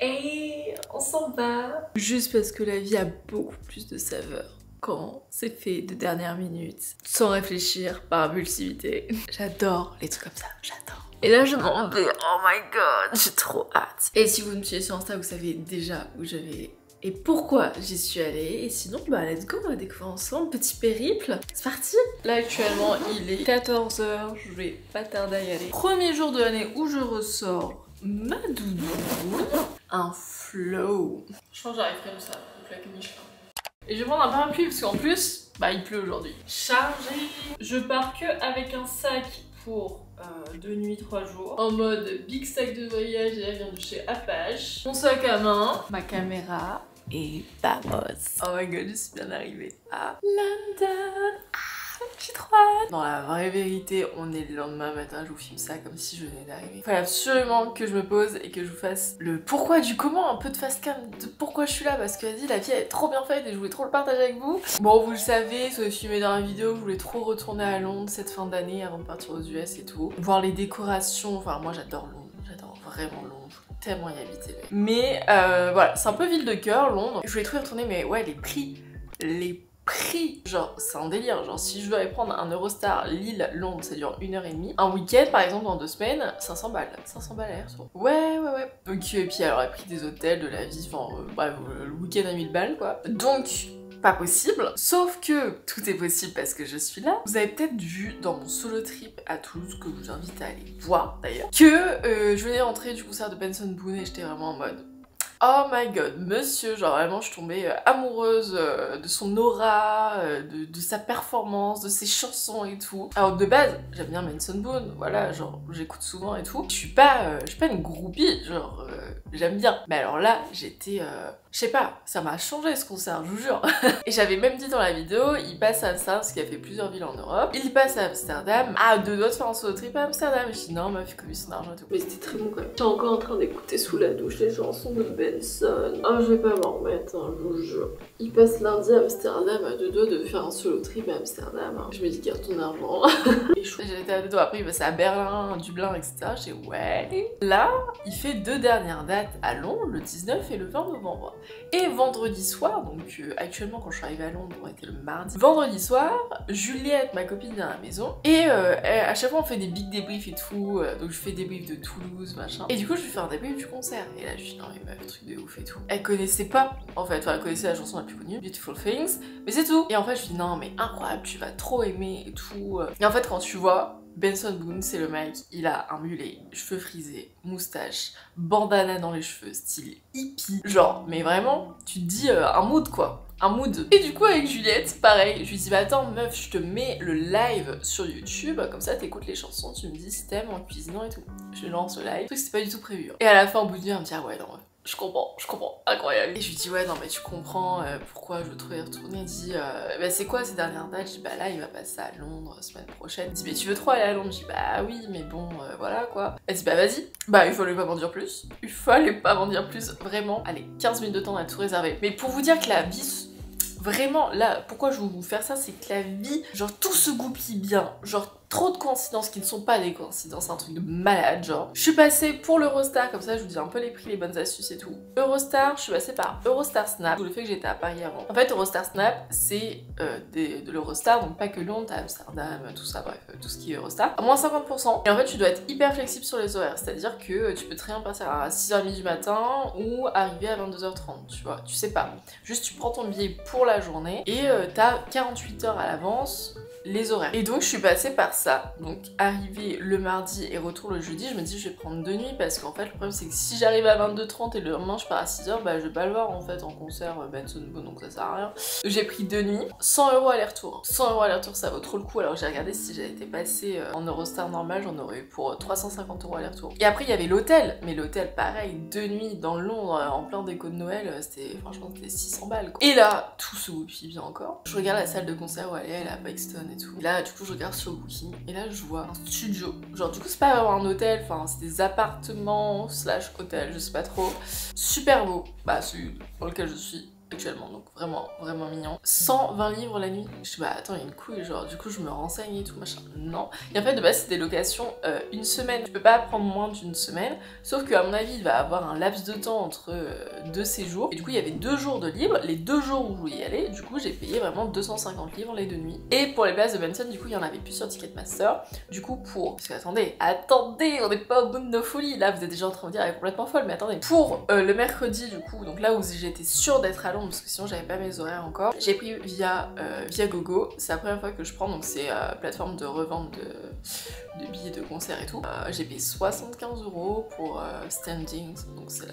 Et on s'en va. Juste parce que la vie a beaucoup plus de saveur quand c'est fait de dernière minute, sans réfléchir, par impulsivité. J'adore les trucs comme ça, j'adore. Et là je m'en vais, oh my god, j'ai trop hâte. Et si vous me suivez sur Insta, vous savez déjà où je vais et pourquoi j'y suis allée. Et sinon, bah let's go, on va découvrir ensemble, petit périple. C'est parti. Là actuellement, il est 14 h, je vais pas tarder à y aller. Premier jour de l'année où je ressors ma doudoune. Un flow. Je pense que j'arrive comme ça, avec la Michelin. Et je vais prendre un parapluie parce qu'en plus, bah il pleut aujourd'hui. Chargé. Je pars que avec un sac pour 2 nuits, 3 jours. En mode big sac de voyage et elle vient de chez Apache. Mon sac à main, ma caméra et vamos. Oh my god, je suis bien arrivée à London. J'ai trop hâte. Dans la vraie vérité, on est le lendemain matin, je vous filme ça comme si je venais d'arriver. Il fallait absolument que je me pose et que je vous fasse le pourquoi du comment, un peu de fast cam de pourquoi je suis là, parce que vas-y, la vie elle est trop bien faite et je voulais trop le partager avec vous. Bon, vous le savez, si vous avez filmé dans la vidéo, je voulais trop retourner à Londres cette fin d'année avant de partir aux US et tout. Voir les décorations, enfin moi j'adore Londres, j'adore vraiment Londres. Tellement y habiter. Mais voilà, c'est un peu ville de cœur, Londres. Je voulais trop y retourner, mais ouais, les prix, genre c'est un délire. Genre si je veux aller prendre un Eurostar Lille-Londres, ça dure 1h30. Un week-end par exemple dans 2 semaines, 500 balles. 500 balles aller-retour. Ouais. Donc et puis alors, les prix des hôtels, de la vie, enfin bref, le week-end à 1000 balles quoi. Donc pas possible, sauf que tout est possible parce que je suis là. Vous avez peut-être vu dans mon solo trip à Toulouse, que je vous invite à aller voir d'ailleurs, que je venais rentrer du concert de Benson Boone et j'étais vraiment en mode oh my god, monsieur, genre vraiment je suis tombée amoureuse de son aura, de sa performance, de ses chansons et tout. Alors de base, j'aime bien Benson Boone, voilà, genre j'écoute souvent et tout. Je suis pas une groupie, genre j'aime bien. Mais alors là, j'étais je sais pas, ça m'a changé ce concert, je vous jure. Et j'avais même dit dans la vidéo, il passe à Amsterdam, parce qu'il a fait plusieurs villes en Europe. Il passe à Amsterdam, à 2 doigts de faire un solo trip à Amsterdam. Et je dis non, meuf, il commis son argent et tout. Mais c'était très bon quand même. J'étais encore en train d'écouter sous la douche les chansons de Benson. Oh, je vais pas m'en remettre, hein, je vous jure. Il passe lundi à Amsterdam, à 2 doigts de faire un solo trip à Amsterdam. Je me dis, garde ton argent. Et j'étais à 2 doigts. Après, il passe à Berlin, Dublin, etc. J'ai ouais. Là, il fait 2 dernières dates à Londres, le 19 et le 20 novembre. Et vendredi soir, donc actuellement quand je suis arrivée à Londres, on était le mardi. Vendredi soir, Juliette, ma copine, vient à la maison. Et à chaque fois on fait des big débriefs et tout. Donc je fais des débriefs de Toulouse, machin. Et du coup je lui fais un débrief du concert. Et là je dis non mais meuf, truc de ouf et tout. Elle connaissait pas en fait, enfin elle connaissait la chanson la plus connue, Beautiful Things. Mais c'est tout. Et en fait je lui dis non mais incroyable, tu vas trop aimer et tout. Et en fait quand tu vois, Benson Boone, c'est le mec, il a un mulet, cheveux frisés, moustache, bandana dans les cheveux, style hippie. Genre, mais vraiment, tu te dis un mood quoi. Un mood. Et du coup avec Juliette, pareil, je lui dis bah attends meuf, je te mets le live sur YouTube, comme ça t'écoutes les chansons, tu me dis si t'aimes en cuisinant et tout. Je lance le live, le truc c'était pas du tout prévu. Et à la fin au bout d'une heure, elle me dit ah ouais non, je comprends, incroyable. Et je lui dis ouais non mais tu comprends pourquoi je veux trop y retourner. Elle dit bah c'est quoi ces dernières dates? Je dis bah là il va passer à Londres semaine prochaine. Elle dit mais tu veux trop aller à Londres? Je dis bah oui mais bon voilà quoi. Elle dit bah vas-y. Bah il fallait pas m'en dire plus. Il fallait pas m'en dire plus, vraiment. Allez, 15 minutes de temps on a tout réservé. Mais pour vous dire que la vie... Vraiment, là, pourquoi je veux vous faire ça, c'est que la vie, genre tout se goupille bien, genre trop de coïncidences qui ne sont pas des coïncidences, un truc de malade, genre. Je suis passée pour l'Eurostar, comme ça je vous dis un peu les prix, les bonnes astuces et tout. Eurostar, je suis passée par Eurostar Snap, le fait que j'étais à Paris avant. En fait, Eurostar Snap, c'est de l'Eurostar, donc pas que Londres, t'as Amsterdam, tout ça, bref, tout ce qui est Eurostar. À moins 50%. Et en fait, tu dois être hyper flexible sur les horaires, c'est-à-dire que tu peux très bien passer à 6h30 du matin ou arriver à 22h30, tu vois, tu sais pas. Juste, tu prends ton billet pour la journée et t'as 48 heures à l'avance les horaires. Et donc je suis passée par ça, donc arrivé le mardi et retour le jeudi, je me dis je vais prendre 2 nuits parce qu'en fait le problème c'est que si j'arrive à 22h30 et le lendemain je pars à 6h, bah je vais pas le voir en fait en concert Benson Boone, donc ça sert à rien. J'ai pris 2 nuits, 100 € aller-retour. 100 € aller-retour ça vaut trop le coup, alors j'ai regardé si j'avais été passée en Eurostar normal, j'en aurais eu pour 350 € aller-retour. Et après il y avait l'hôtel, mais l'hôtel pareil, 2 nuits dans Londres en plein déco de Noël, c'était franchement c'était 600 balles quoi. Et là, tout se goupille bien encore. Je regarde la salle de concert où elle est à Brixton et tout. Et là du coup je regarde sur Booking et là je vois un studio. Genre du coup c'est pas vraiment un hôtel, enfin c'est des appartements slash hôtel, je sais pas trop. Super beau, bah celui dans lequel je suis. actuellement, donc vraiment mignon. 120 livres la nuit. Je dis bah attends, il y a une couille, genre du coup je me renseigne et tout machin. Non. Et en fait de base c'est des locations une semaine. Tu peux pas prendre moins d'une semaine, sauf qu'à mon avis il va avoir un laps de temps entre deux séjours. Et du coup il y avait 2 jours de libre, les 2 jours où je voulais y aller, du coup j'ai payé vraiment 250 livres les 2 nuits. Et pour les places de Benson, du coup il y en avait plus sur Ticketmaster. Du coup pour... Parce que attendez, on n'est pas au bout de nos folies. Là vous êtes déjà en train de dire elle est complètement folle, mais attendez. Pour le mercredi du coup, donc là où j'étais sûre d'être à Londres, parce que sinon j'avais pas mes horaires encore, j'ai pris via Gogo. C'est la première fois que je prends, donc c'est plateforme de revente de billets de concert et tout. J'ai payé 75 € pour standing, donc c'est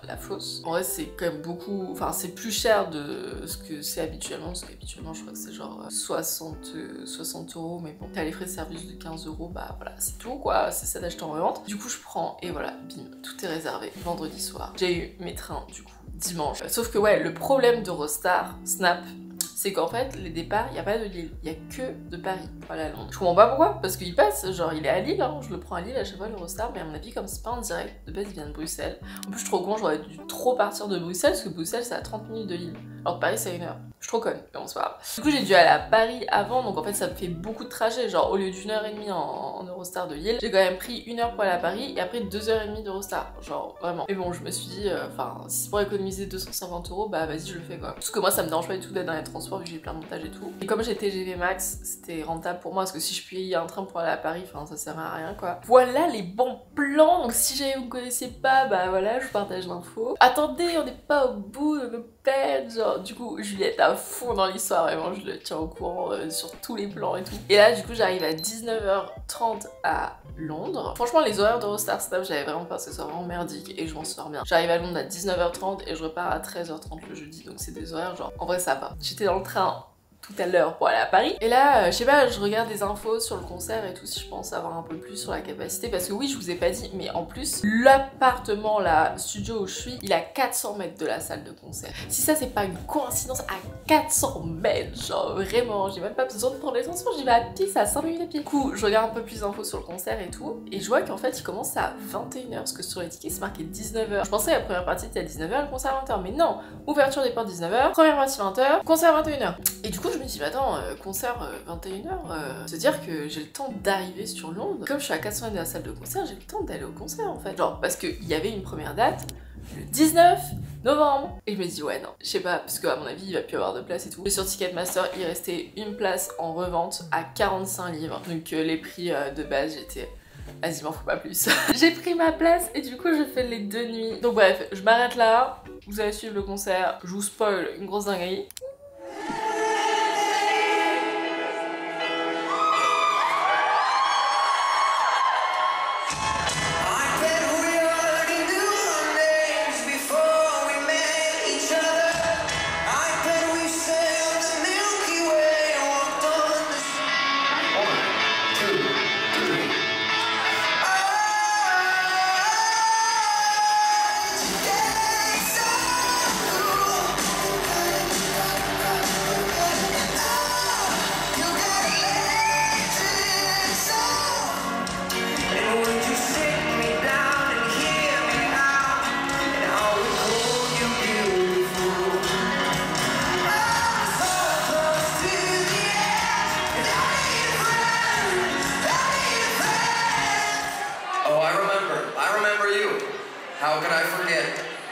la fosse. En vrai c'est quand même beaucoup, enfin c'est plus cher de ce que c'est habituellement, parce qu'habituellement je crois que c'est genre 60 €, mais bon, t'as les frais de service de 15 €, bah voilà, c'est tout quoi, c'est ça d'acheter en revente. Du coup je prends et voilà, bim, tout est réservé vendredi soir. J'ai eu mes trains du coup dimanche. Sauf que ouais, le problème d'Eurostar, Snap, c'est qu'en fait, les départs, il n'y a pas de Lille, il n'y a que de Paris pour aller à Londres. Je comprends pas pourquoi, parce qu'il passe, genre il est à Lille, hein, je le prends à Lille à chaque fois l'Eurostar, mais à mon avis, comme c'est pas en direct, de base il vient de Bruxelles. En plus, je suis trop con, j'aurais dû trop partir de Bruxelles, parce que Bruxelles c'est à 30 minutes de Lille, alors que Paris c'est à 1 heure. Je suis trop conne, mais bon, c'est pas grave. Du coup, j'ai dû aller à Paris avant, donc en fait, ça me fait beaucoup de trajets, genre au lieu d'1h30 en Eurostar de Lille, j'ai quand même pris 1 heure pour aller à Paris, et après 2h30 d'Eurostar, genre vraiment. Mais bon, je me suis dit, enfin, si c'est pour économiser 250 €, bah vas-y, je le fais quoi. Parce que moi, ça me dérange pas du tout d'être dans les transports, vu que j'ai plein de montage et tout. Et comme j'ai TGV Max, c'était rentable pour moi, parce que si je paye un train pour aller à Paris, enfin, ça sert à rien quoi. Voilà les bons plans, donc si jamais vous ne connaissez pas, bah voilà, je vous partage l'info. Attendez, on n'est pas au bout de nos peines, genre, du coup, Juliette à fond dans l'histoire, vraiment, je le tiens au courant sur tous les plans et tout. Et là, du coup, j'arrive à 19h30 à Londres. Franchement, les horaires d'Eurostar Snap, j'avais vraiment peur que ce soit vraiment merdique et je m'en sors bien. J'arrive à Londres à 19h30 et je repars à 13h30 le jeudi, donc c'est des horaires genre, en vrai ça va. J'étais dans le train tout à l'heure pour aller à Paris. Et là, je sais pas, je regarde des infos sur le concert et tout, si je pense avoir un peu plus sur la capacité, parce que oui, je vous ai pas dit, mais en plus, l'appartement, la studio où je suis, il a 400 mètres de la salle de concert. Si ça, c'est pas une coïncidence, à 400 mètres, genre vraiment, j'ai même pas besoin de prendre les transports, j'y vais à pied, ça à 5 minutes à pied. Du coup, je regarde un peu plus d'infos sur le concert et tout, et je vois qu'en fait, il commence à 21h, parce que sur les tickets, c'est marqué 19h. Je pensais que la première partie était à 19h, le concert à 20h, mais non, ouverture des portes 19h, première partie 20h, concert à 21h. Et du coup, je me dis, mais attends, concert 21h, c'est-à-dire que j'ai le temps d'arriver sur Londres. Comme je suis à 400 mètres de la salle de concert, j'ai le temps d'aller au concert en fait. Genre, parce qu'il y avait une première date, le 19 novembre. Et je me dis, ouais, non, je sais pas, parce qu'à mon avis, il va plus y avoir de place et tout. Et sur Ticketmaster, il restait une place en revente à 45 livres. Donc, les prix de base, j'étais. Vas-y, m'en faut pas plus. J'ai pris ma place et du coup, je fais les 2 nuits. Donc, bref, je m'arrête là. Vous allez suivre le concert. Je vous spoil une grosse dinguerie. How could I forget?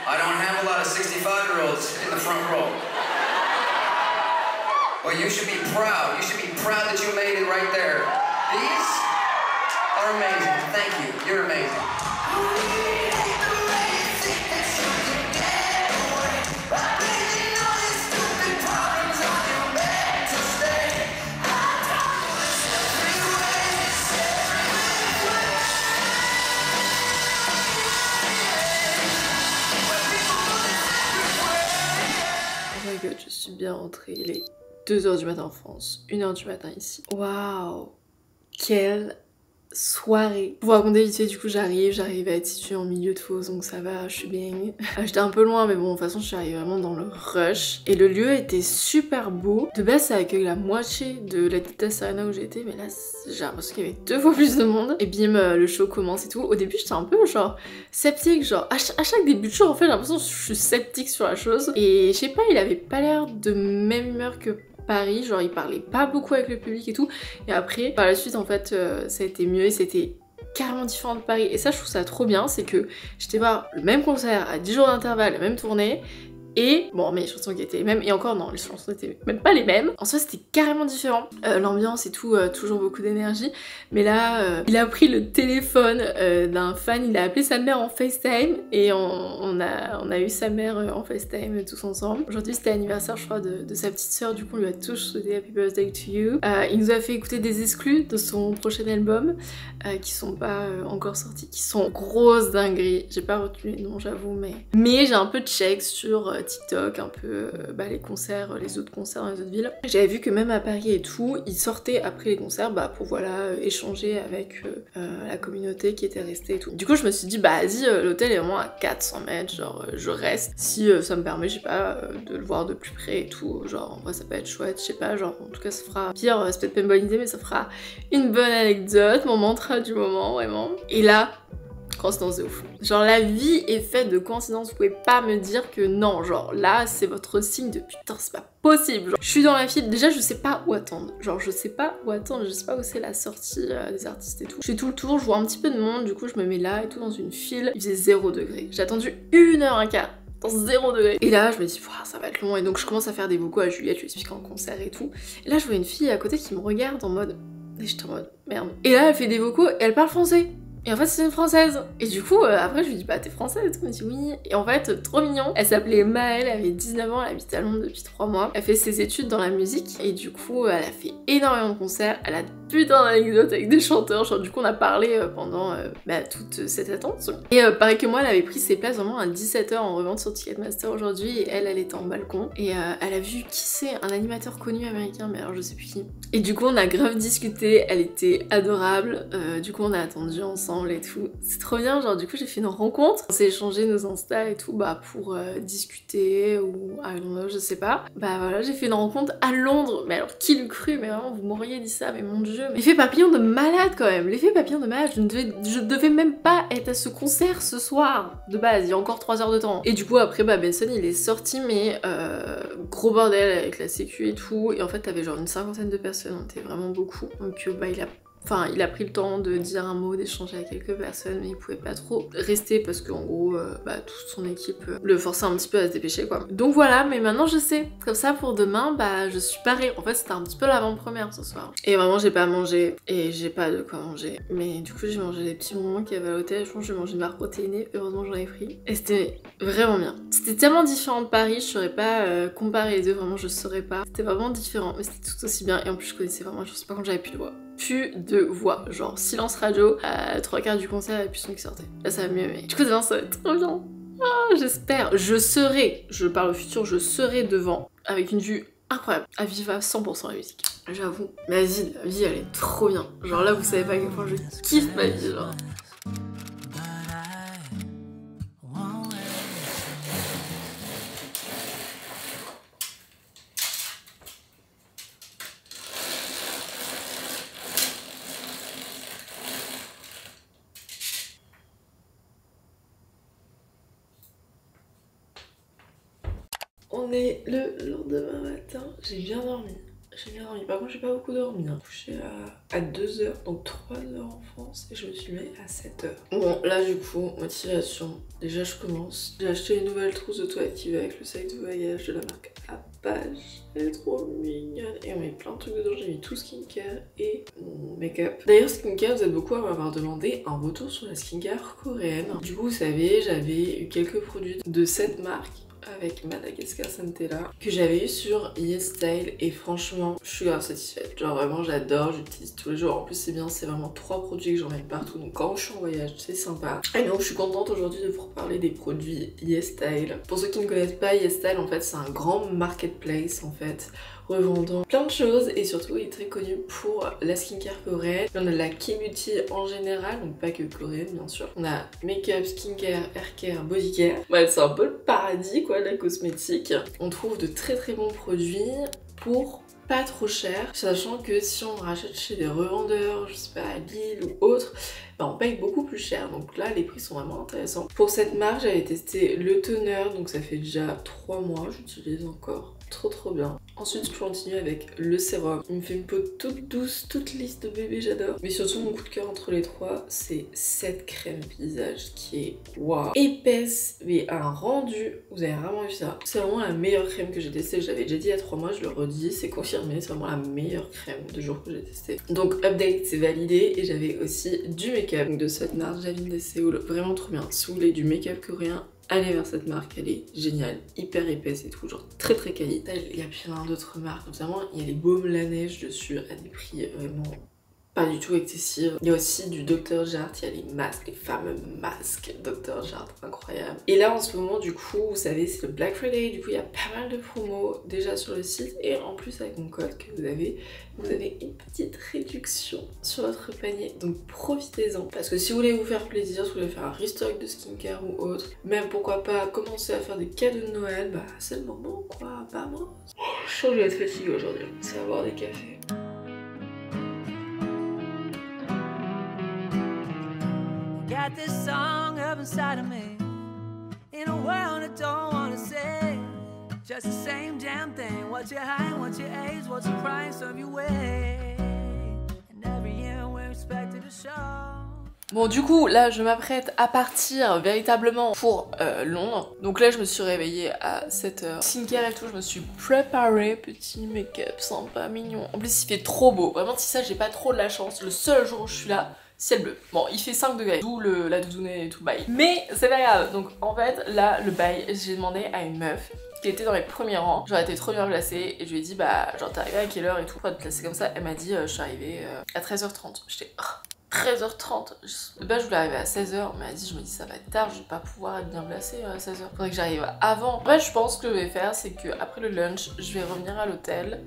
I don't have a lot of 65-year-olds in the front row. Well, you should be proud. You should be proud that you made it right there. These are amazing. Thank you. You're amazing. Je suis bien rentrée, il est 2h du matin en France, 1h du matin ici. Waouh, quelle soirée. Pour vous raconter vite fait, du coup j'arrive à être située en milieu de fosse, donc ça va, je suis bien. J'étais un peu loin, mais bon, de toute façon je suis arrivée vraiment dans le rush. Et le lieu était super beau. De base ça accueille la moitié de la Adidas Arena où j'étais, mais là j'ai l'impression qu'il y avait 2 fois plus de monde. Et bim, le show commence et tout. Au début j'étais un peu genre sceptique, genre à chaque début de show en fait j'ai l'impression que je suis sceptique sur la chose. Et je sais pas, il avait pas l'air de même humeur que Paris, genre il parlait pas beaucoup avec le public et tout, et après par la suite en fait ça a été mieux et c'était carrément différent de Paris, et ça je trouve ça trop bien, c'est que j'étais voir le même concert à 10 jours d'intervalle, la même tournée, et bon, mais les chansons qui étaient les mêmes, et encore non, les chansons étaient même pas les mêmes. En soi c'était carrément différent, l'ambiance et tout, toujours beaucoup d'énergie. Mais là, il a pris le téléphone d'un fan, il a appelé sa mère en FaceTime, et on a eu sa mère en FaceTime tous ensemble. Aujourd'hui c'était l'anniversaire je crois de sa petite sœur, du coup on lui a tous souhaité Happy Birthday to you. Il nous a fait écouter des exclus de son prochain album, qui sont pas encore sortis, qui sont grosses dingueries. J'ai pas retenu les noms j'avoue, mais j'ai un peu check sur TikTok, un peu les concerts, les autres concerts dans les autres villes. J'avais vu que même à Paris et tout, ils sortaient après les concerts pour voilà échanger avec la communauté qui était restée et tout. Du coup je me suis dit vas-y, l'hôtel est vraiment à 400 mètres, genre je reste. Si ça me permet, je sais pas, de le voir de plus près et tout, genre en vrai ça peut être chouette, je sais pas, genre en tout cas ça fera pire, c'est peut-être pas une bonne idée mais ça fera une bonne anecdote, mon mantra du moment vraiment. Et là, coïncidence de ouf. Genre la vie est faite de coïncidences, vous pouvez pas me dire que non, genre là c'est votre signe de putain c'est pas possible. Genre, je suis dans la file, déjà je sais pas où attendre, genre je sais pas où attendre, je sais pas où c'est la sortie des artistes et tout. Je fais tout le tour, je vois un petit peu de monde, du coup je me mets là et tout dans une file, il faisait 0 degré. J'ai attendu 1h15 dans 0 degré. Et là je me dis ça va être long, et donc je commence à faire des vocaux à Juliette, je lui explique en concert et tout. Et là je vois une fille à côté qui me regarde en mode, et j'étais en mode merde. Et là elle fait des vocaux et elle parle français. Et en fait c'est une française. Et du coup après je lui dis t'es française? Elle me dit oui. Et en fait trop mignon. Elle s'appelait Maëlle, elle avait 19 ans, elle habite à Londres depuis 3 mois. Elle fait ses études dans la musique et du coup elle a fait énormément de concerts. Elle a putain d'anecdotes avec des chanteurs. Genre du coup on a parlé pendant toute cette attente. Et pareil que moi elle avait pris ses places vraiment à 17h en revente sur Ticketmaster aujourd'hui, et elle était en balcon. Et elle a vu qui c'est, un animateur connu américain, mais alors je sais plus qui. Et du coup on a grave discuté, elle était adorable. Du coup on a attendu ensemble et tout. C'est trop bien, genre du coup j'ai fait une rencontre. On s'est échangé nos Insta et tout pour discuter ou I don't know, je sais pas. Voilà, j'ai fait une rencontre à Londres. Mais alors qui l'eût cru, mais vraiment vous m'auriez dit ça, mais mon dieu. Mais l'effet papillon de malade quand même, l'effet papillon de malade, je devais même pas être à ce concert ce soir. De base, il y a encore 3 heures de temps. Et du coup après Benson il est sorti, mais gros bordel avec la sécu et tout. Et en fait t'avais genre une 50aine de personnes, on était vraiment beaucoup. Donc il a pris le temps de dire un mot, d'échanger avec quelques personnes, mais il pouvait pas trop rester parce qu'en gros, toute son équipe le forçait un petit peu à se dépêcher quoi. Donc voilà, mais maintenant je sais. Comme ça pour demain, je suis parée. En fait c'était un petit peu l'avant-première ce soir. Et vraiment j'ai pas mangé et j'ai pas de quoi manger. Mais du coup j'ai mangé des petits bonbons qu'il y avait à l'hôtel. Je pense que j'ai mangé une barre protéinée, heureusement j'en ai pris. Et c'était vraiment bien. C'était tellement différent de Paris, je saurais pas comparer les deux, vraiment je saurais pas. C'était vraiment différent, mais c'était tout aussi bien. Et en plus je connaissais vraiment, je sais pas quand j'avais plus de voix. Plus de voix, genre silence radio, 3/4 du concert et puis son qui sortait. Là ça va mieux, mais du coup demain ça va être trop bien. J'espère. Je parle au futur, je serai devant avec une vue incroyable, à vivre à 100% la musique. J'avoue, la vie elle est trop bien. Genre là vous savez pas à quel point je kiffe ma vie, genre. On est le lendemain matin, j'ai bien dormi. Par contre j'ai pas beaucoup dormi, couché à 2h, donc 3h en France, et je me suis levée à 7h. Bon là du coup, motivation, déjà je commence. J'ai acheté une nouvelle trousse de toilette qui va avec le sac de voyage de la marque Apache. Elle est trop mignonne, et on met plein de trucs dedans. J'ai mis tout skincare et mon make-up. D'ailleurs skincare, vous êtes beaucoup à m'avoir demandé un retour sur la skincare coréenne. Du coup vous savez, j'avais eu quelques produits de cette marque avec Madagascar Centella que j'avais eu sur YesStyle et franchement je suis grave satisfaite. Genre vraiment j'adore, j'utilise tous les jours. En plus c'est bien, c'est vraiment 3 produits que j'emmène partout, donc quand je suis en voyage c'est sympa. Et donc je suis contente aujourd'hui de vous reparler des produits YesStyle. Pour ceux qui ne connaissent pas, YesStyle en fait c'est un grand marketplace en fait, revendant plein de choses et surtout il est très connu pour la skincare coréenne. On a la K-beauty en général, donc pas que coréenne bien sûr. On a make-up, skincare, haircare, bodycare. Ouais, c'est un peu le paradis quoi, la cosmétique. On trouve de très très bons produits pour pas trop cher, sachant que si on rachète chez des revendeurs, je sais pas, à Lille ou autre, bah on paye beaucoup plus cher, donc là les prix sont vraiment intéressants. Pour cette marque j'avais testé le toner, donc ça fait déjà 3 mois, j'utilise encore. Trop bien. Ensuite je continue avec le sérum. Il me fait une peau toute douce, toute lisse de bébé, j'adore. Mais surtout mon coup de cœur entre les trois, c'est cette crème visage qui est waouh, épaisse mais un rendu, vous avez vraiment vu ça. C'est vraiment la meilleure crème que j'ai testée, je l'avais déjà dit il y a 3 mois, je le redis, c'est confirmé, c'est vraiment la meilleure crème de jour que j'ai testée. Donc update, c'est validé. Et j'avais aussi du make-up de cette marque Javin de Séoul, vraiment trop bien. Si vous voulez du make-up coréen, allez vers cette marque, elle est géniale, hyper épaisse et tout, genre très quali. Il y a plein d'autres marques, notamment il y a les baumes la neige dessus à des prix vraiment pas du tout excessifs. Il y a aussi du Dr Jart, il y a les masques, les fameux masques Dr Jart, incroyable. Et là en ce moment du coup, vous savez c'est le Black Friday, du coup il y a pas mal de promos déjà sur le site et en plus avec mon code que vous avez une petite réduction sur votre panier, donc profitez-en. Parce que si vous voulez vous faire plaisir, si vous voulez faire un restock de skincare ou autre, même pourquoi pas commencer à faire des cadeaux de Noël, bah c'est le moment quoi, pas moi. Je sens que je vais être fatiguée aujourd'hui, c'est à boire des cafés. Got this song up inside of me, in a world I don't wanna say, just the same damn thing. What's your height, what's your age, what's the price of your way, and every year we're expected to show. Bon du coup là je m'apprête à partir véritablement pour Londres. Donc là je me suis réveillée à 7h. Skincare et tout, je me suis préparée, petit make-up sympa, mignon. En plus il fait trop beau, vraiment si ça j'ai pas trop de la chance. Le seul jour où je suis là, ciel bleu. Bon, il fait 5 degrés, d'où la doudounée et tout bail. Mais c'est pas grave. Donc en fait, là, le bail, j'ai demandé à une meuf qui était dans les premiers rangs. J'aurais été trop bien placée et je lui ai dit, bah, genre, t'es arrivée à quelle heure et tout, pour te placer comme ça. Elle m'a dit, je suis arrivée à 13h30. J'étais 13h30. Bah, je voulais arriver à 16h. Mais elle dit, je me dis, ça va être tard, je vais pas pouvoir être bien placée à 16h. Faudrait que j'arrive avant. En fait, je pense que je vais faire, c'est que après le lunch, je vais revenir à l'hôtel.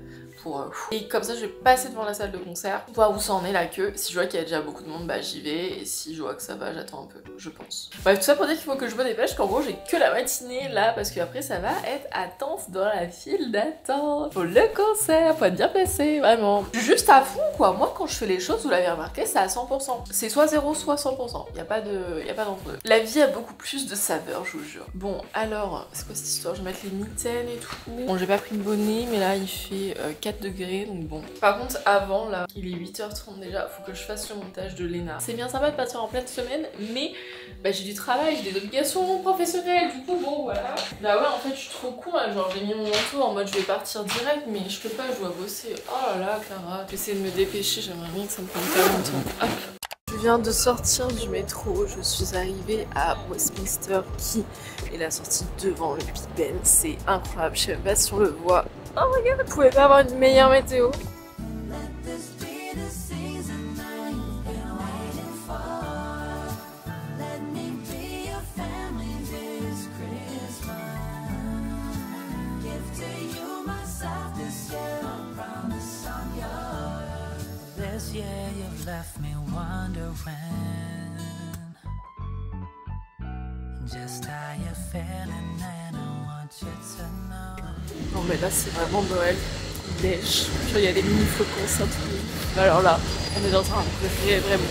Et comme ça je vais passer devant la salle de concert, voir où ça en est la queue. Si je vois qu'il y a déjà beaucoup de monde, bah j'y vais, et si je vois que ça va, j'attends un peu, je pense. Bref, tout ça pour dire qu'il faut que je me dépêche, qu'en gros j'ai que la matinée là, parce qu'après ça va être attente dans la file d'attente pour le concert, faut être bien placé, vraiment. Juste à fond quoi, moi quand je fais les choses, vous l'avez remarqué, c'est à 100%. C'est soit 0, soit 100%, y a pas d'entre deux. La vie a beaucoup plus de saveur, je vous jure. Bon, alors, c'est quoi cette histoire? Je vais mettre les mitaines et tout. Bon, j'ai pas pris le bonnet, mais là il fait 4 degrés, donc bon. Par contre, avant là, il est 8h30 déjà, faut que je fasse le montage de Lena. C'est bien sympa de partir en pleine semaine, mais bah, j'ai du travail, j'ai des obligations professionnelles, du coup bon voilà. Bah ouais, en fait je suis trop con là, genre j'ai mis mon manteau en mode je vais partir direct, mais je peux pas, je dois bosser. Oh là là, Clara, j'essaie de me dépêcher, j'aimerais bien que ça me prenne pas longtemps. Hop. Je viens de sortir du métro, je suis arrivée à Westminster qui est la sortie devant le Big Ben, c'est incroyable, je sais même pas si on le voit. Oh regarde, vous pouvez pas avoir une meilleure météo. Non mais là c'est vraiment Noël, il neige, il y a des mini flocons, ça tout. Alors là, on est dans un vrai vraiment.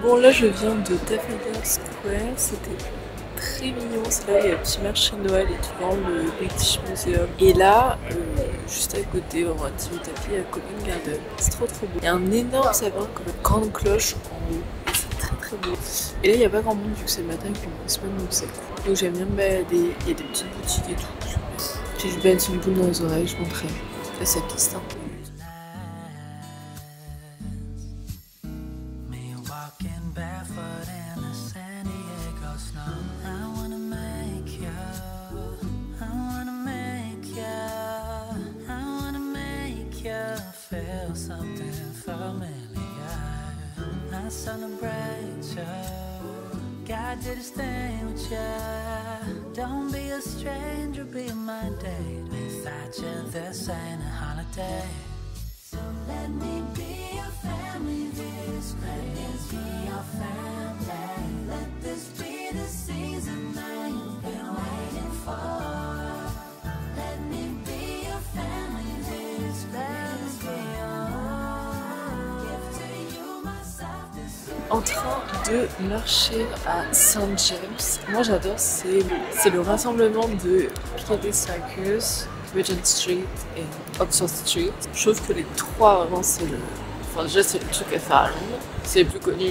Bon là je viens de Trafalgar Square, c'était très mignon, c'est là il y a le petit marché Noël et devant le British Museum. Et là je juste à côté, vraiment à 10 minutes à pied, à Covent Garden. C'est trop beau. Il y a un énorme sapin comme une grande cloche en haut. Et c'est très beau. Et là, il n'y a pas grand monde vu que c'est le matin et puis une semaine, donc c'est cool. Donc j'aime bien me balader. Il y a des petites boutiques et tout. Si je baisse une boule dans les oreilles, je montrerai. Là, ça piste, hein. God did his thing with ya. Don't be a stranger, be my date. Without you, this ain't a holiday. So let me be your family this Christmas. Be your family. Let this be the season that you've been waiting for. Let me be your family this Christmas. Be your gift to you, myself this year. En train de marcher à St. James. Moi j'adore, c'est le rassemblement de Piccadilly Circus, Regent Street et Oxford Street. Je trouve que les trois vraiment c'est le... Enfin déjà c'est le truc à faire à Londres, c'est le plus connu.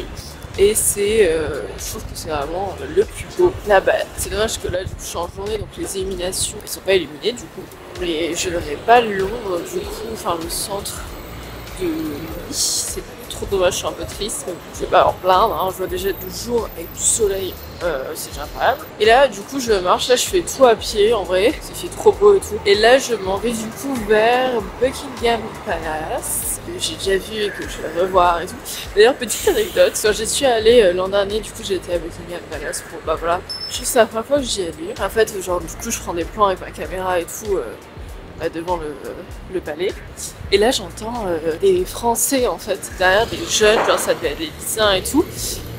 Et c'est, je trouve que c'est vraiment le plus beau. Là-bas, c'est dommage que là du coup je suis en journée donc les illuminations elles sont pas illuminées du coup. Mais je n'aurais pas Londres du coup, enfin le centre de Nice, c'est trop dommage, je suis un peu triste, mais je vais pas en plaindre, hein. Je vois déjà du jour avec du soleil, c'est déjà incroyable. Et là du coup je marche, là je fais tout à pied en vrai, c'est fait trop beau et tout. Et là je m'en vais du coup vers Buckingham Palace, que j'ai déjà vu et que je vais revoir et tout. D'ailleurs petite anecdote, quand j'y suis allée l'an dernier, du coup j'étais à Buckingham Palace pour, bah voilà, juste la première fois que j'y allais. En fait genre du coup je prends des plans avec ma caméra et tout, devant le palais, et là j'entends des Français en fait derrière, des jeunes, genre ça devait être des lycéens et tout,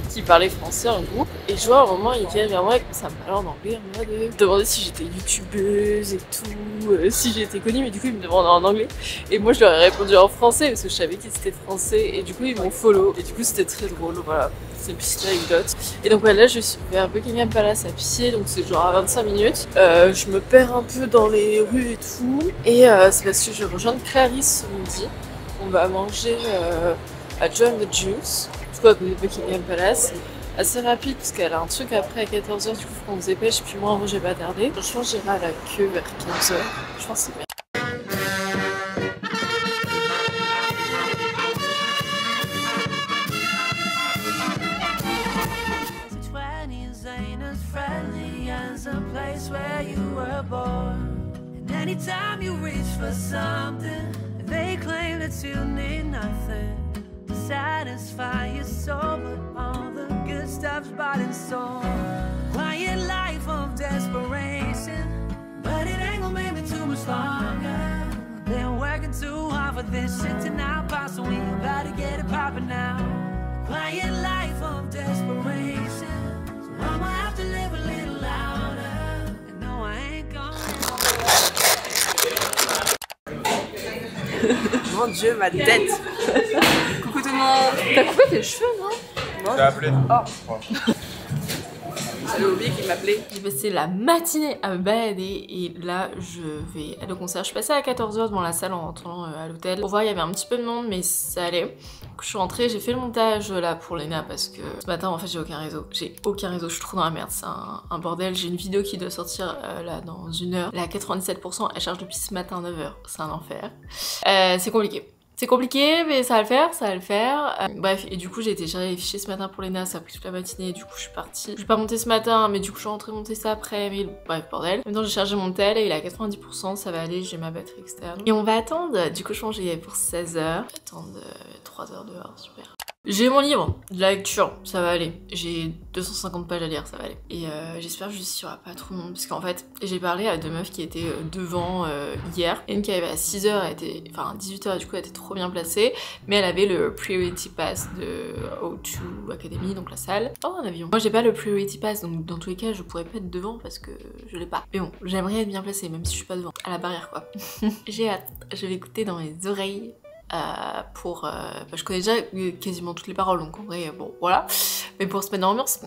qui parlaient français en groupe, et je vois à un moment ils viennent vers moi et ça me parlait en anglais, en mode me demandaient si j'étais youtubeuse et tout, si j'étais connue, mais du coup ils me demandaient en anglais et moi je leur ai répondu en français parce que je savais qu'ils étaient français, et du coup ils m'ont follow, et du coup c'était très drôle, voilà. C'est une petite anecdote. Et donc ouais, là je suis vers Buckingham Palace à pied, donc c'est genre à 25 minutes. Je me perds un peu dans les rues et tout. Et c'est parce que je rejoins Clarisse ce midi. On va manger à John the Juice, du coup à côté de Buckingham Palace. Assez rapide parce qu'elle a un truc après à 14h, du coup faut qu'on se dépêche, puis moi j'ai pas tardé. Je pense que j'irai à la queue vers 15h. Je pense que c'est bien. Where you were born, and anytime you reach for something, they claim that you need nothing to satisfy your soul, but all the good stuff's bought and sold. Quiet life of desperation, but it ain't gonna make me too much longer. Been working too hard for this shit to not pop, so we about to get it poppin' now. Quiet life of desperation, so I'ma have to live a little louder. Mon Dieu, ma tête. Coucou tout le monde. T'as coupé tes cheveux, non? J'ai appelé. Oh. J'avais oublié qu'il m'appelait. J'ai passé la matinée à me balader et là je vais aller au concert. Je suis passée à 14h devant la salle en rentrant à l'hôtel. Pour voir, il y avait un petit peu de monde mais ça allait. Donc, je suis rentrée, j'ai fait le montage là pour Léna parce que ce matin en fait j'ai aucun réseau. J'ai aucun réseau, je suis trop dans la merde, c'est un bordel. J'ai une vidéo qui doit sortir là dans 1 heure. Là à 97%, elle charge depuis ce matin 9h, c'est un enfer. C'est compliqué. C'est compliqué, mais ça va le faire, ça va le faire. Bref, et du coup j'ai téléchargé les fichiers ce matin pour Léna, ça a pris toute la matinée, du coup je suis partie. Je vais pas monter ce matin, mais du coup je suis rentrée monter ça après, mais bref, bordel. Maintenant j'ai chargé mon tel et il est à 90%, ça va aller, j'ai ma batterie externe. Et on va attendre, du coup je pense que j'y vais pour 16h. Attendre 3 heures dehors, super. J'ai mon livre de la lecture, ça va aller. J'ai 250 pages à lire, ça va aller. Et j'espère juste qu'il n'y aura pas trop de monde. Parce qu'en fait, j'ai parlé à 2 meufs qui étaient devant hier. Une qui arrivait à 6h, elle était, enfin à 18h, du coup elle était trop bien placée. Mais elle avait le Priority Pass de O2 Academy, donc la salle. Oh, un avion. Moi j'ai pas le Priority Pass, donc dans tous les cas je pourrais pas être devant parce que je l'ai pas. Mais bon, j'aimerais être bien placée, même si je suis pas devant. À la barrière quoi. J'ai hâte. Je vais écouter dans mes oreilles. Je connais déjà quasiment toutes les paroles donc en vrai bon voilà, mais pour se mettre dans l'ambiance.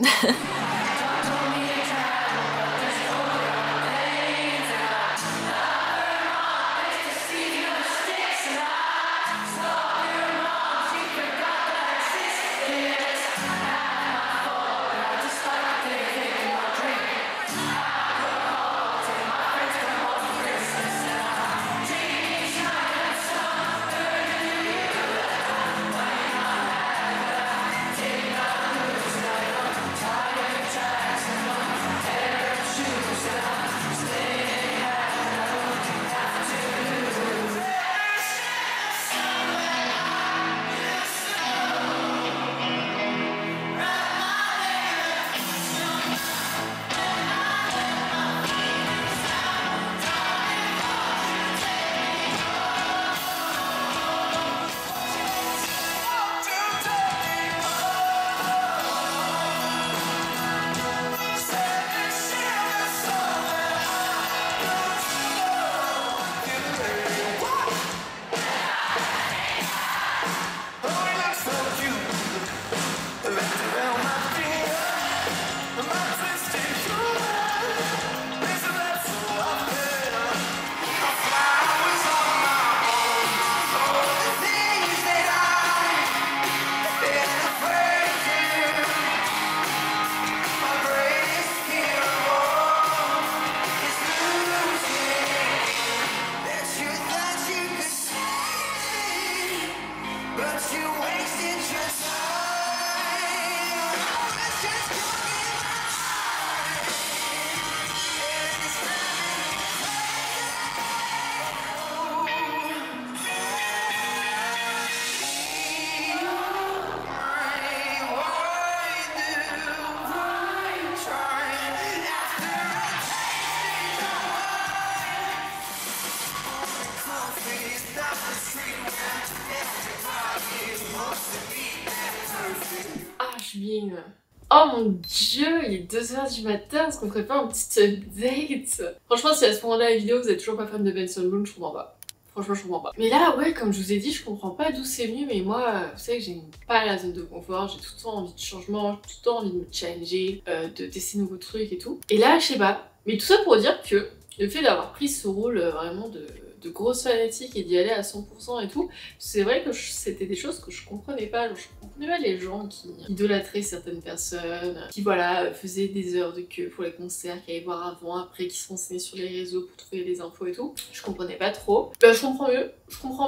Ah, je suis bien. Oh mon dieu, il est 2h du matin, est-ce qu'on ferait pas un petit update? Franchement, si à ce moment-là la vidéo vous êtes toujours pas fan de Benson Boone, je comprends pas. Franchement, je comprends pas. Mais là, ouais, comme je vous ai dit, je comprends pas d'où c'est venu, mais moi, vous savez que j'aime pas la zone de confort, j'ai tout le temps envie de changement, j'ai tout le temps envie de me challenger, de tester de nouveaux trucs et tout. Et là, je sais pas. Mais tout ça pour dire que le fait d'avoir pris ce rôle vraiment de grosse fanatique et d'y aller à 100% et tout, c'est vrai que c'était des choses que je comprenais pas. Genre, je comprenais pas les gens qui idolâtraient certaines personnes, qui voilà, faisaient des heures de queue pour les concerts, qui allaient voir avant, après, qui se renseignaient sur les réseaux pour trouver les infos et tout. Je comprenais pas trop. Bah je comprends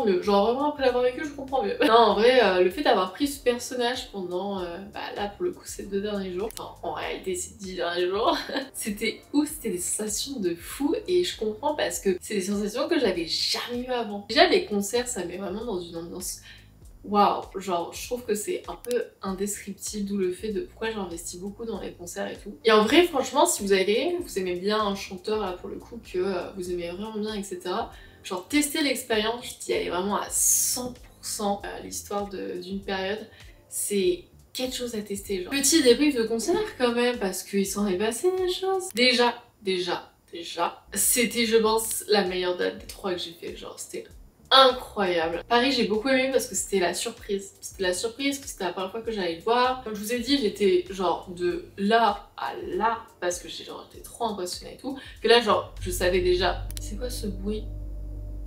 mieux. Genre vraiment après l'avoir vécu, je comprends mieux. Non, en vrai, le fait d'avoir pris ce personnage pendant, bah là pour le coup ces 2 derniers jours, enfin en réalité ces 10 derniers jours, c'était ouf, c'était des sensations de fou et je comprends parce que c'est des sensations que j'avais jamais eu avant. Déjà les concerts ça met vraiment dans une ambiance waouh, genre je trouve que c'est un peu indescriptible, d'où le fait de pourquoi j'investis beaucoup dans les concerts et tout. Et en vrai franchement si vous aimez bien un chanteur là pour le coup, que vous aimez vraiment bien etc, genre tester l'expérience d'y aller vraiment à 100%, l'histoire d'une période, c'est quelque chose à tester. Genre. Petit débrief de concert quand même parce qu'il s'en est passé des choses. Déjà, c'était je pense la meilleure date des 3 que j'ai fait, genre c'était incroyable. Paris j'ai beaucoup aimé parce que c'était la surprise. C'était la surprise, que c'était la première fois que j'allais le voir. Comme je vous ai dit, j'étais genre de là à là parce que j'étais trop impressionnée et tout. Que là genre je savais déjà. C'est quoi ce bruit?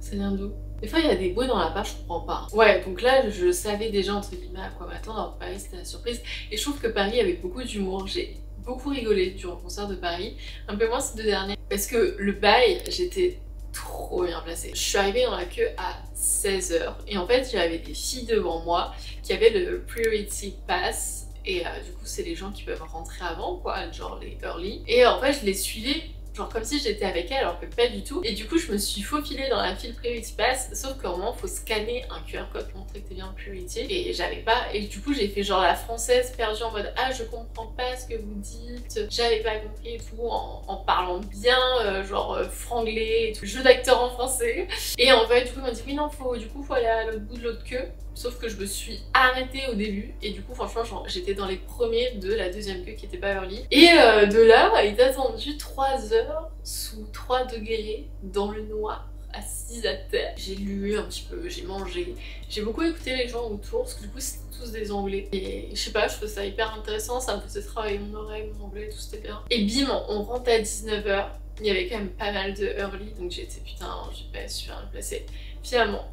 Ça vient d'où? Des fois il y a des bruits dans la page, je comprends pas. Ouais, donc là je savais déjà entre guillemets à quoi m'attendre. Alors Paris c'était la surprise. Et je trouve que Paris avait beaucoup d'humour. J'ai beaucoup rigolé durant le concert de Paris. Un peu moins ces 2 derniers. Parce que le bail, j'étais trop bien placée. Je suis arrivée dans la queue à 16h. Et en fait j'avais des filles devant moi qui avaient le Priority Pass. Et du coup c'est les gens qui peuvent rentrer avant quoi, genre les early. Et en fait je les suivais genre comme si j'étais avec elle alors que pas du tout. Et du coup je me suis faufilée dans la file Priority Pass, sauf qu'au moment faut scanner un QR code pour montrer que t'es bien Priority. Et j'avais pas, et du coup j'ai fait genre la française perdue en mode ah je comprends pas ce que vous dites, j'avais pas compris et tout, en parlant bien genre franglais et tout, jeu d'acteur en français. Et en fait du coup ils m'ont dit oui non faut aller à l'autre bout de l'autre queue. Sauf que je me suis arrêtée au début et du coup franchement j'étais dans les premiers de la 2e queue qui était pas early. Et de là il est attendu 3 heures sous 3 degrés dans le noir, assise à terre. J'ai lu un petit peu, j'ai mangé, j'ai beaucoup écouté les gens autour parce que du coup c'était tous des anglais. Et je sais pas, je trouvais ça hyper intéressant, ça me faisait travailler mon oreille, mon anglais, tout c'était bien. Et bim, on rentre à 19h. Il y avait quand même pas mal de early donc j'ai été putain, j'ai pas super bien placée. Finalement,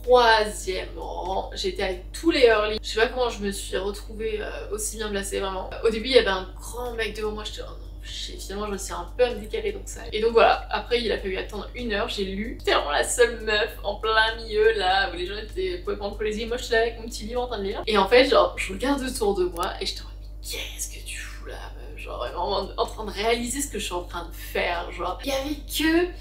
3e rang, j'étais avec tous les early. Je sais pas comment je me suis retrouvée aussi bien placée vraiment. Au début il y avait un grand mec devant moi, j'étais oh non, finalement je me suis un peu décalée donc ça. Et donc voilà, après il a fallu attendre 1 heure, j'ai lu. J'étais vraiment la seule meuf en plein milieu là où les gens pouvaient prendre plaisir. Moi j'étais là avec mon petit livre en train de lire. Et en fait genre je regarde autour de moi et j'étais en mode mais qu'est-ce que tu fous là meuf? Genre vraiment en train de réaliser ce que je suis en train de faire. Genre il y avait que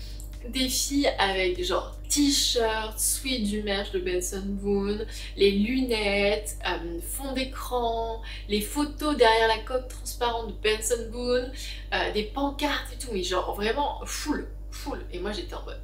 des filles avec genre t-shirt, sweat du merch de Benson Boone, les lunettes, fond d'écran, les photos derrière la coque transparente de Benson Boone, des pancartes et tout, mais genre vraiment full. Et moi j'étais en mode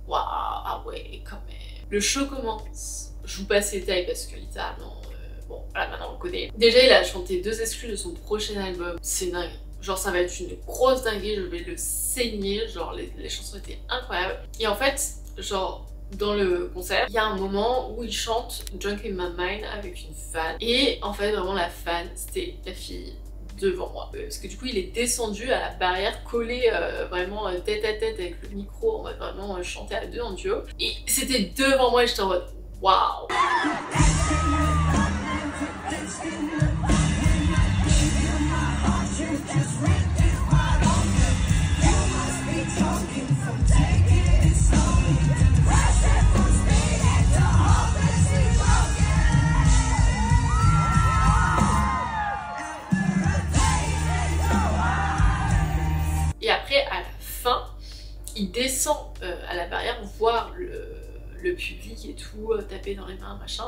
waouh, ah ouais quand même. Le show commence, je vous passe les détails parce que littéralement, bon voilà maintenant on le connaît. Déjà il a chanté 2 exclus de son prochain album, c'est dingue. Genre ça va être une grosse dinguerie, je vais le saigner, genre les chansons étaient incroyables. Et en fait, genre dans le concert, il y a un moment où il chante Drunk in My Mind avec une fan. Et en fait vraiment la fan, c'était la fille devant moi. Parce que du coup il est descendu à la barrière, collé vraiment tête à tête avec le micro, on va vraiment chanter à 2 en duo. Et c'était devant moi et j'étais en mode waouh. Et après, à la fin, il descend à la barrière voir le public et tout, taper dans les mains, machin.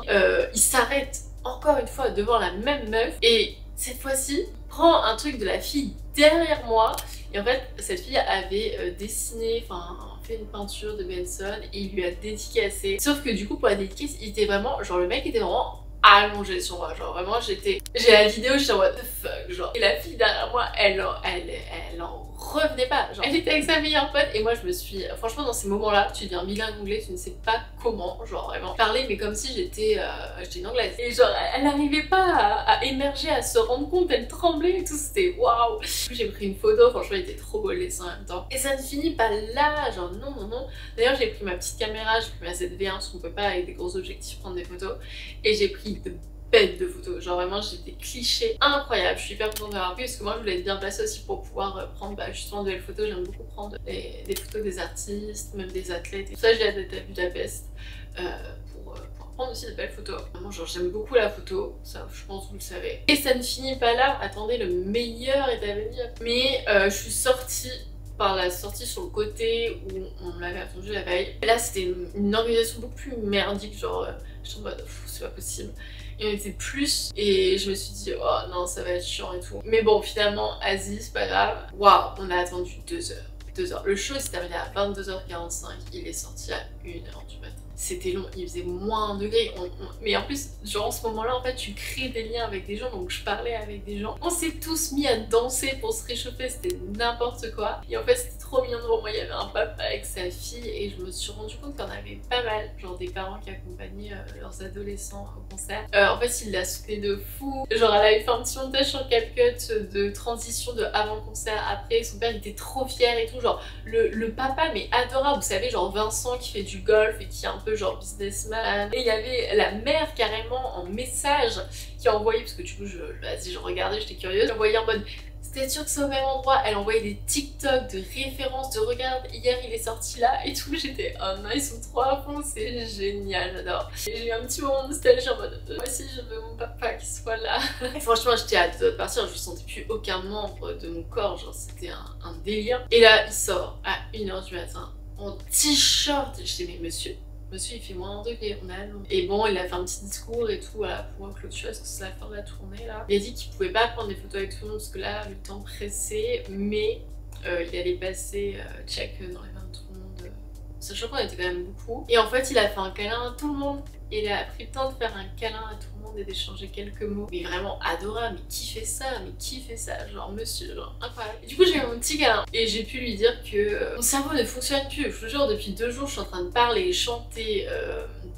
Il s'arrête encore une fois devant la même meuf et cette fois-ci, prend un truc de la fille derrière moi. Et en fait, cette fille avait dessiné, enfin fait une peinture de Benson et il lui a dédicacé. Sauf que du coup pour la dédicace il était vraiment, genre le mec était vraiment allongé sur moi, genre vraiment j'ai la vidéo, j'étais en what the fuck, genre, et la fille derrière moi elle en revenait pas, genre elle était avec sa meilleure pote et moi je me suis, franchement dans ces moments là tu deviens bilingue anglais, tu ne sais pas comment, genre vraiment parler mais comme si j'étais une anglaise et genre elle n'arrivait pas à émerger, à se rendre compte, elle tremblait et tout, c'était waouh. J'ai pris une photo, franchement il était trop beau le dessin en même temps et ça ne finit pas là, genre non. D'ailleurs j'ai pris ma petite caméra, j'ai pris ma ZV1 parce qu'on peut pas avec des gros objectifs prendre des photos et j'ai pris de bêtes de photos, genre vraiment j'ai des clichés incroyables, je suis hyper contente d'avoir pris parce que moi je voulais être bien placée aussi pour pouvoir prendre justement de belles photos, j'aime beaucoup prendre des photos des artistes, même des athlètes et tout ça, j'ai hâte d'être à Budapest pour prendre aussi de belles photos. Vraiment genre j'aime beaucoup la photo, ça je pense que vous le savez. Et ça ne finit pas là, attendez, le meilleur est à venir. Mais je suis sortie par la sortie sur le côté où on l'avait attendu la veille. Et là c'était une organisation beaucoup plus merdique, genre j'étais en mode c'est pas possible. Et on était plus et je me suis dit oh non ça va être chiant et tout. Mais bon finalement Asie c'est pas grave. Waouh, on a attendu 2 heures. 2 heures. Le show s'est terminé à 22h45, il est sorti à 1h du matin. C'était long, il faisait moins 1 degré. Mais en plus, genre en ce moment-là, en fait, tu crées des liens avec des gens, donc je parlais avec des gens. On s'est tous mis à danser pour se réchauffer, c'était n'importe quoi. Et en fait, c'était trop mignon devant moi, il y avait un papa avec sa fille et je me suis rendu compte qu'il y en avait pas mal, genre des parents qui accompagnaient leurs adolescents au concert. En fait, il l'a soutenu de fou. Genre, elle avait fait un petit montage sur CapCut de transition de avant le concert, après. Son père il était trop fier et tout. Genre, le papa, mais adorable. Vous savez, genre Vincent qui fait du golf et qui est un peu genre businessman. Et il y avait la mère carrément en message qui a envoyé, parce que du coup vas-y je regardais, j'étais curieuse, elle envoyait en mode c'était sûr que c'est au même endroit, elle envoyait des TikTok de références, de regarde hier il est sorti là et tout, j'étais oh non ils sont trop à fond, c'est génial, j'adore. Et j'ai eu un petit moment de nostalgie en mode moi aussi je veux mon papa qui soit là. Et franchement j'étais à 2 doigts de partir, je sentais plus aucun membre de mon corps, genre c'était un délire. Et là il sort à 1h du matin en t-shirt, j'étais mais monsieur il fait moins 1 degré, on est à Londres. Et bon, il a fait un petit discours et tout, voilà, pour clôturer, parce que c'est la fin de la tournée là. Il a dit qu'il pouvait pas prendre des photos avec tout le monde, parce que là, le temps pressait, mais il allait passer check dans les mains de tout le monde, sachant qu'on était quand même beaucoup. Et en fait, il a fait un câlin à tout le monde. Il a pris le temps de faire un câlin à tout le monde et d'échanger quelques mots. Mais vraiment adorable, mais qui fait ça? Mais qui fait ça? Genre monsieur, genre incroyable. Et du coup j'ai eu mon petit câlin et j'ai pu lui dire que mon cerveau ne fonctionne plus. Je vous jure, depuis 2 jours je suis en train de parler, chanter,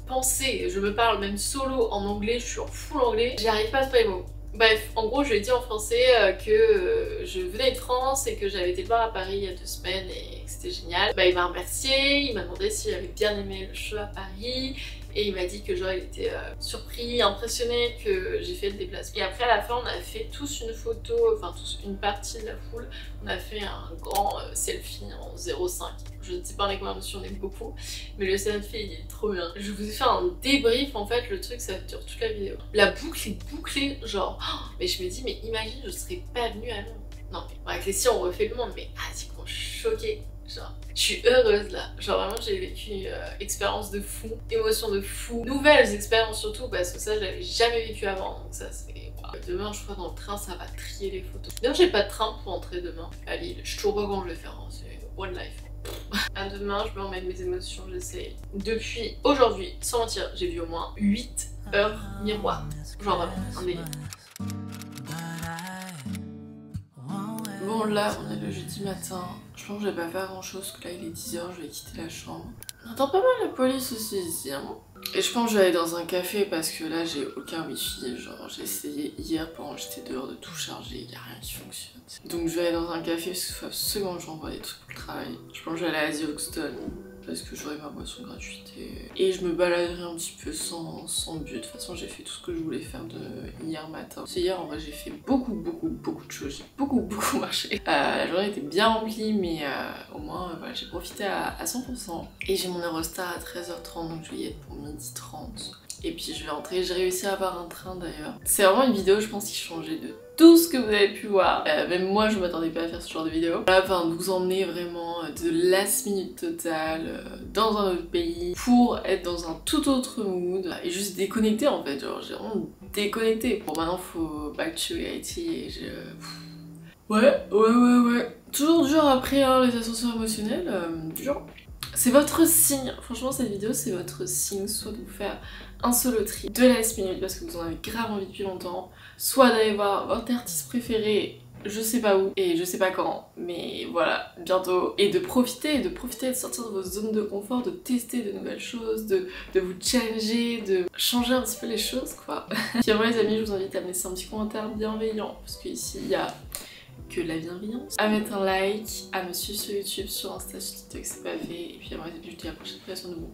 penser. Je me parle même solo en anglais, je suis en full anglais. J'arrive pas à trouver les mots. Bref, en gros je lui ai dit en français que je venais de France et que j'avais été le voir à Paris il y a 2 semaines et que c'était génial. Bah il m'a remercié, il m'a demandé si j'avais bien aimé le show à Paris. Et il m'a dit que genre il était surpris, impressionné que j'ai fait le déplacement. Et après à la fin on a fait tous une photo, enfin tous une partie de la foule. On a fait un grand selfie en 0,5. Je ne sais pas avec combien de on est beaucoup, mais le selfie il est trop bien. Je vous ai fait un débrief en fait, le truc ça dure toute la vidéo. La boucle est bouclée, genre, oh, mais je me dis mais imagine je serais pas venue à Londres. Non mais avec les si on refait le monde, mais c'est qu'on choqué. Genre, je suis heureuse là, genre vraiment j'ai vécu une expérience de fou, émotion de fou, nouvelles expériences surtout parce que ça j'avais jamais vécu avant, donc ça c'est wow. Demain je crois dans le train ça va trier les photos. D'ailleurs j'ai pas de train pour entrer demain à Lille, je sais toujours pas quand je vais faire, hein. C'est one life. À demain je me remets mes émotions, j'essaye. Depuis aujourd'hui, sans mentir, j'ai vu au moins 8 heures miroir, genre vraiment un délire. Bon là on est le jeudi matin, je pense que je vais pas faire grand chose, que là il est 10h, je vais quitter la chambre. On entend pas mal la police aussi ici hein. Et je pense que je vais aller dans un café parce que là j'ai aucun wifi, genre j'ai essayé hier pendant que j'étais dehors de tout charger, il y a rien qui fonctionne. Donc je vais aller dans un café parce qu'il faut absolument que j'envoie des trucs pour le travail. Je pense que je vais aller à The Hoxton parce que j'aurai ma boisson gratuite et je me baladerai un petit peu sans but. De toute façon j'ai fait tout ce que je voulais faire de hier matin. Parce que hier en vrai j'ai fait beaucoup de choses, j'ai beaucoup marché. La journée était bien remplie mais au moins voilà, j'ai profité à 100%. Et j'ai mon Eurostar à 13h30 donc je vais y être pour 12h30. Et puis je vais rentrer, j'ai réussi à avoir un train d'ailleurs. C'est vraiment une vidéo je pense qui changeait de tout ce que vous avez pu voir. Même moi je m'attendais pas à faire ce genre de vidéo. Voilà, enfin de vous emmener vraiment de last minute totale dans un autre pays pour être dans un tout autre mood et juste déconnecter en fait, genre j'ai vraiment déconnecté. Bon maintenant faut back to reality et Ouais. Toujours dur après hein, les ascenseurs émotionnels, dur. C'est votre signe, franchement cette vidéo c'est votre signe, soit de vous faire un solo trip de Last Minute parce que vous en avez grave envie depuis longtemps, soit d'aller voir votre artiste préféré, je sais pas où et je sais pas quand, mais voilà, bientôt, et de profiter de sortir de vos zones de confort, de tester de nouvelles choses, de vous challenger, de changer un petit peu les choses quoi. Puis moi les amis, je vous invite à me laisser un petit commentaire bienveillant parce qu'ici il y a que la bienveillance, à mettre un like, à me suivre sur YouTube, sur Insta, sur TikTok, c'est pas fait, et puis à moi, je vous dis à la prochaine fois sur nous.